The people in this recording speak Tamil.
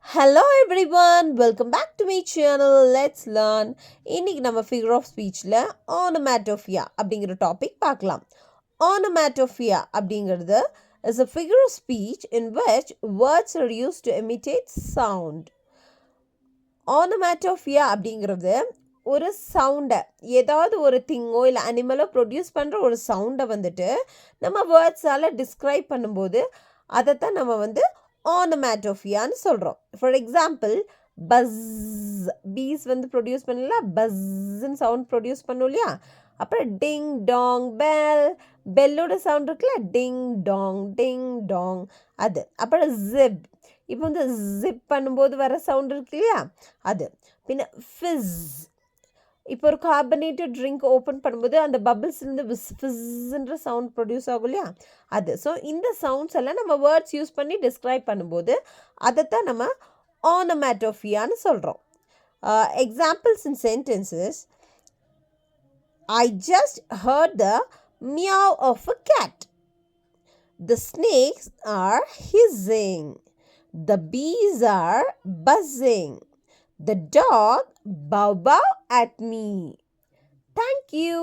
Hello everyone, welcome back to my channel. Let's learn. இன்னைக்கு நம்ம figure of speechல onomatopoeia அப்படிங்கிற டாபிக் பார்க்கலாம். Onomatopoeia அப்படிங்கிறது is a figure of speech in which words are used to imitate sound. Onomatopoeia அப்படிங்கிறது ஒரு சவுண்டை ஏதாவது ஒரு திங்கோ இல்லை அனிமலோ ப்ரொடியூஸ் பண்ணுற ஒரு சவுண்டை வந்துட்டு நம்ம வேர்ட்ஸால் டிஸ்கிரைப் பண்ணும்போது அதைத்தான் நம்ம onomatopoeiaன்னு சொல்கிறோம். For example buzz, bees produce பண்ணல, பஸ்ன்னு சவுண்ட் ப்ரொடியூஸ் பண்ணும் இல்லையா. அப்புறம் டிங் டாங் பெல், பெல்லோட சவுண்ட் இருக்குல்ல, டிங் டாங் அது. அப்புறம் ஜிப், இப்போ ஜிப் பண்ணும்போது வர சவுண்ட் இருக்கு இல்லையா அது. பின்ன ஃபிஸ், இப்போ ஒரு கார்பனேட்டட் ட்ரிங்க் ஓப்பன் பண்ணும்போது அந்த பபிள்ஸ்லேருந்து ஃபிஸ்ன்ற சவுண்ட் ப்ரொடியூஸ் ஆகும் இல்லையா அது. ஸோ இந்த சவுண்ட்ஸ் எல்லாம் நம்ம வேர்ட்ஸ் யூஸ் பண்ணி டிஸ்கிரைப் பண்ணும்போது அதைத்தான் நம்ம onomatopoeiaன்னு சொல்கிறோம். Examples in sentences: I just heard the meow of a cat. The snakes are hissing. The bees are buzzing. The dog bow at me. Thank you.